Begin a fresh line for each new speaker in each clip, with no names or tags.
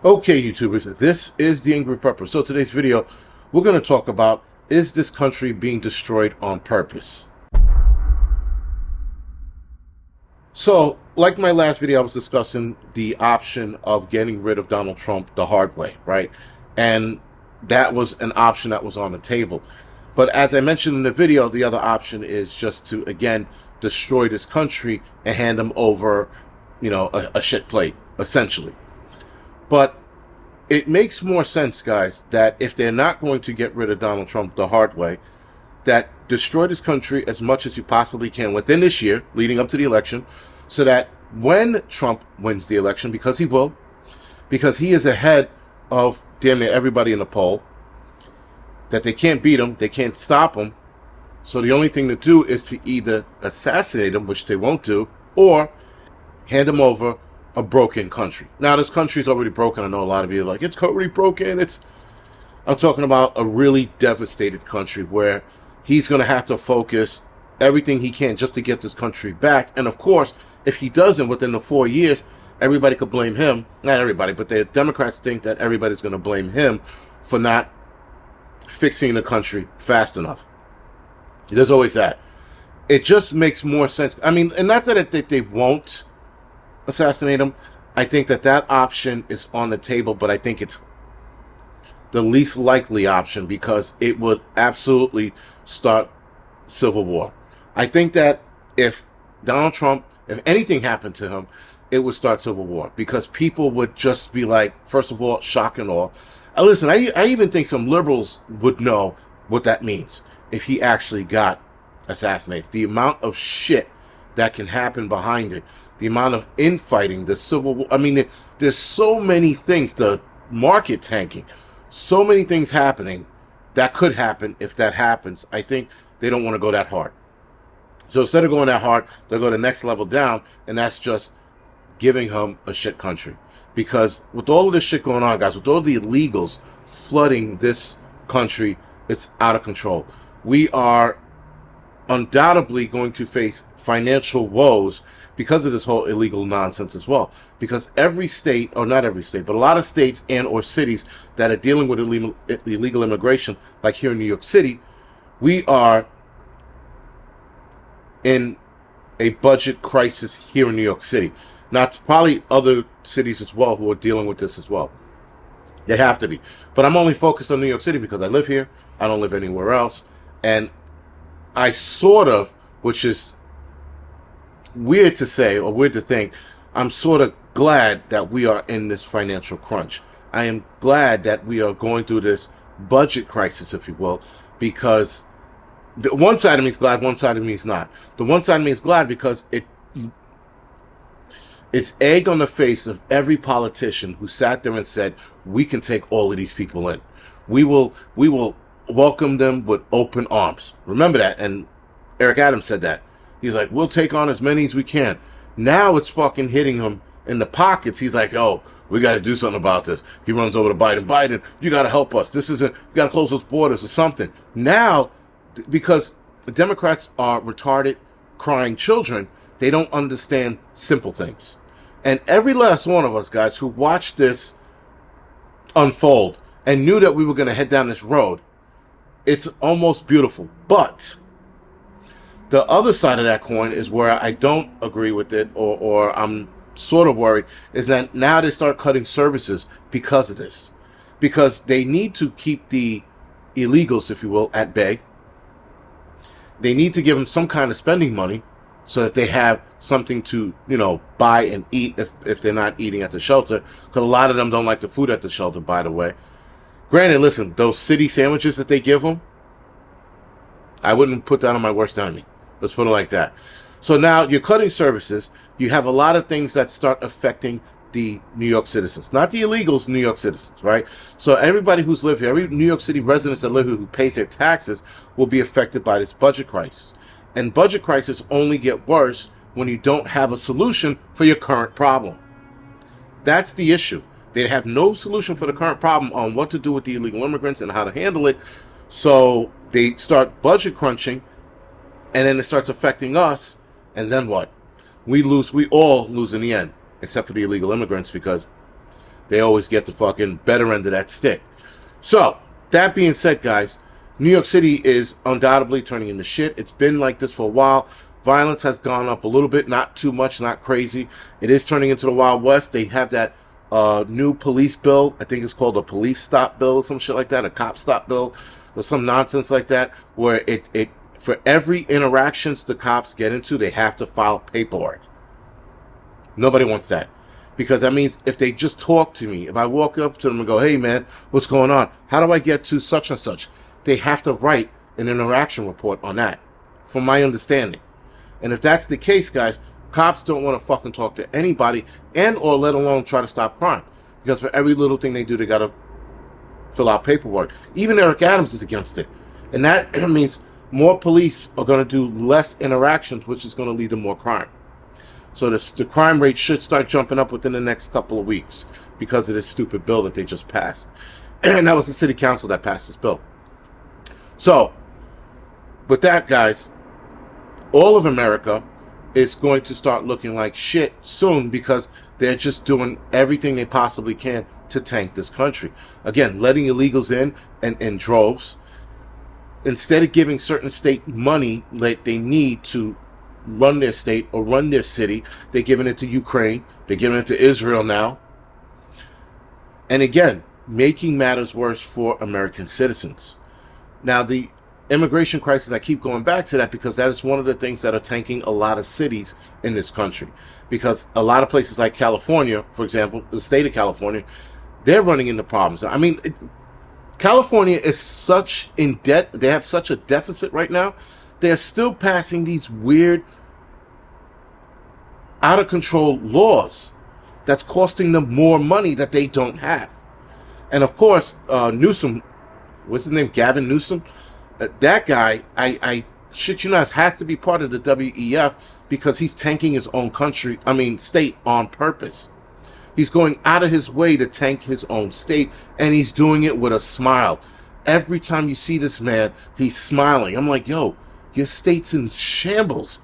Okay, YouTubers, this is the Angry Prepper. So today's video, we're going to talk about, is this country being destroyed on purpose? So, like my last video, I was discussing the option of getting rid of Donald Trump the hard way, right? And that was an option that was on the table. But as I mentioned in the video, the other option is just to, again, destroy this country and hand them over, a shit plate, essentially. But it makes more sense, guys, that if they're not going to get rid of Donald Trump the hard way, that destroy this country as much as you possibly can within this year, leading up to the election, so that when Trump wins the election, because he will, because he is ahead of damn near everybody in the poll, that they can't beat him, they can't stop him. So the only thing to do is to either assassinate him, which they won't do, or hand him over a broken country. Now, this country is already broken. I know a lot of you are like, it's already broken. I'm talking about a really devastated country where he's going to have to focus everything he can just to get this country back. And of course, if he doesn't within the 4 years, everybody could blame him. Not everybody, but the Democrats think that everybody's going to blame him for not fixing the country fast enough. There's always that. It just makes more sense. I mean, and not that they won't assassinate him. I think that option is on the table, but I think it's the least likely option because it would absolutely start civil war. I think that if Donald Trump, if anything happened to him, it would start civil war because people would just be like, first of all, shock and awe. Listen, I even think some liberals would know what that means if he actually got assassinated. The amount of shit that can happen behind it, the amount of infighting, the civil war. I mean, there's so many things, the market tanking, so many things happening that could happen if that happens. I think they don't want to go that hard. So instead of going that hard, they'll go the next level down, and that's just giving him a shit country. Because with all of this shit going on, guys, with all the illegals flooding this country, it's out of control. We are undoubtedly going to face financial woes because of this whole illegal nonsense as well. Because every state, or not every state, but a lot of states and or cities that are dealing with illegal immigration, like here in New York City, we are in a budget crisis here in New York City. Not probably other cities as well who are dealing with this as well. They have to be. But I'm only focused on New York City because I live here. I don't live anywhere else. And I sort of, which is weird to say or weird to think, I'm sort of glad that we are in this financial crunch. I am glad that we are going through this budget crisis, if you will, because the one side of me is glad, one side of me is not. The one side of me is glad because it's egg on the face of every politician who sat there and said, we can take all of these people in. We will welcome them with open arms. Remember that. And Eric Adams said that. He's like, we'll take on as many as we can. Now it's fucking hitting him in the pockets. He's like, oh, we got to do something about this. He runs over to Biden. Biden, you got to help us. You got to close those borders or something. Now, because the Democrats are retarded, crying children, they don't understand simple things. And every last one of us, guys, who watched this unfold and knew that we were going to head down this road, it's almost beautiful. But the other side of that coin is where I don't agree with it, or I'm sort of worried, is that now they start cutting services because of this. Because they need to keep the illegals, if you will, at bay. They need to give them some kind of spending money so that they have something to, buy and eat if they're not eating at the shelter. Because a lot of them don't like the food at the shelter, by the way. Granted, listen, those city sandwiches that they give them, I wouldn't put that on my worst enemy. Let's put it like that. So now you're cutting services. You have a lot of things that start affecting the New York citizens. Not the illegals, New York citizens, right? So everybody who's lived here, every New York City resident that live here who pays their taxes will be affected by this budget crisis. And budget crises only get worse when you don't have a solution for your current problem. That's the issue. They have no solution for the current problem on what to do with the illegal immigrants and how to handle it. So they start budget crunching, and then it starts affecting us, and then what? We all lose in the end, except for the illegal immigrants, because they always get the fucking better end of that stick. So, that being said, guys, New York City is undoubtedly turning into shit. It's been like this for a while. Violence has gone up a little bit, not too much, not crazy. It is turning into the Wild West. They have that new police bill. I think it's called a police stop bill or some shit like that, a cop stop bill or some nonsense like that, where it for every interactions the cops get into, they have to file paperwork. Nobody wants that. Because that means if they just talk to me, if I walk up to them and go, hey man, what's going on? How do I get to such and such? They have to write an interaction report on that, from my understanding. And if that's the case, guys, cops don't want to fucking talk to anybody and or let alone try to stop crime. Because for every little thing they do, they got to fill out paperwork. Even Eric Adams is against it. And that means more police are going to do less interactions, which is going to lead to more crime. So the crime rate should start jumping up within the next couple of weeks because of this stupid bill that they just passed. And that was the city council that passed this bill. So, with that, guys, all of America is going to start looking like shit soon because they're just doing everything they possibly can to tank this country. Again, letting illegals in droves. Instead of giving certain state money that they need to run their state or run their city, they're giving it to Ukraine. They're giving it to Israel now. And again, making matters worse for American citizens. Now, the immigration crisis, I keep going back to that because that is one of the things that are tanking a lot of cities in this country. Because a lot of places like California, for example, the state of California, they're running into problems. I mean, California is such in debt. They have such a deficit right now. They're still passing these weird, out of control laws that's costing them more money that they don't have. And of course, Newsom, what's his name? Gavin Newsom? That guy, I shit you not, has to be part of the WEF because he's tanking his own state on purpose. He's going out of his way to tank his own state, and he's doing it with a smile. Every time you see this man, he's smiling. I'm like, yo, your state's in shambles.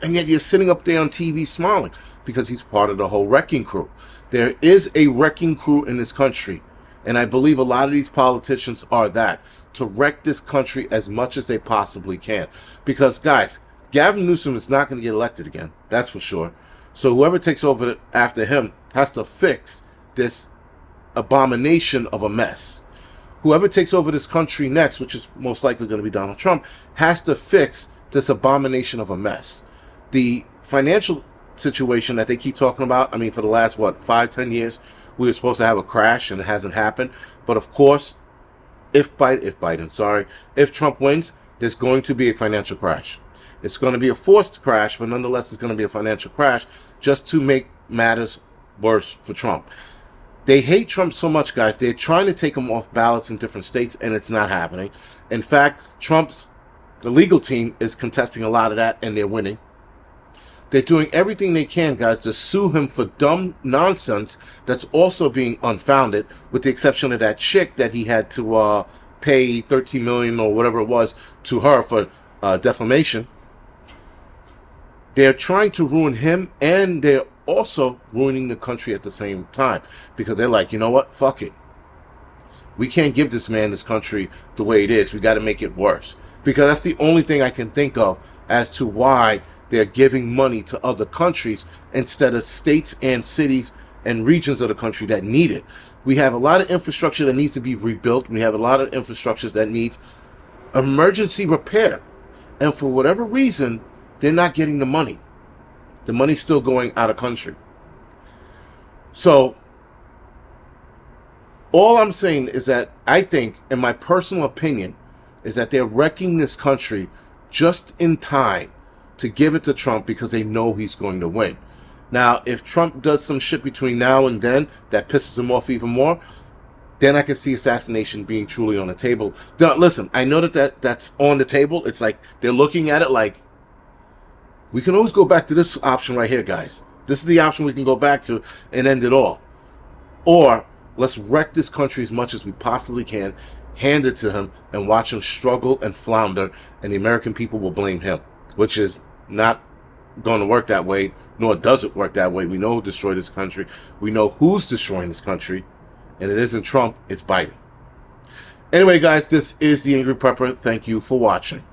And yet you're sitting up there on TV smiling because he's part of the whole wrecking crew. There is a wrecking crew in this country. And I believe a lot of these politicians are that, to wreck this country as much as they possibly can. Because, guys, Gavin Newsom is not going to get elected again. That's for sure. So whoever takes over after him has to fix this abomination of a mess. Whoever takes over this country next, which is most likely going to be Donald Trump, has to fix this abomination of a mess. The financial situation that they keep talking about, I mean, for the last, 5-10 years, we were supposed to have a crash, and it hasn't happened. But of course, if Trump wins, there's going to be a financial crash. It's going to be a forced crash, but nonetheless, it's going to be a financial crash just to make matters worse for Trump. They hate Trump so much, guys. They're trying to take him off ballots in different states, and it's not happening. In fact, the legal team is contesting a lot of that, and they're winning. They're doing everything they can, guys, to sue him for dumb nonsense that's also being unfounded, with the exception of that chick that he had to pay $13 million or whatever it was to her for defamation. They're trying to ruin him, and they're also ruining the country at the same time, because they're like, you know what? Fuck it. We can't give this man this country the way it is. We got to make it worse. Because that's the only thing I can think of as to why they're giving money to other countries instead of states and cities and regions of the country that need it. We have a lot of infrastructure that needs to be rebuilt. We have a lot of infrastructure that needs emergency repair. And for whatever reason, they're not getting the money. The money's still going out of country. So, all I'm saying is that I think, in my personal opinion, is that they're wrecking this country just in time to give it to Trump because they know he's going to win. Now, if Trump does some shit between now and then that pisses him off even more, then I can see assassination being truly on the table. Now, listen, I know that's on the table. It's like they're looking at it like, we can always go back to this option right here, guys. This is the option we can go back to and end it all. Or let's wreck this country as much as we possibly can, hand it to him, and watch him struggle and flounder, and the American people will blame him, which is not going to work that way, nor does it work that way. We know who destroyed this country. We know who's destroying this country, and it isn't Trump, it's Biden. Anyway, guys, this is the Angry Prepper. Thank you for watching.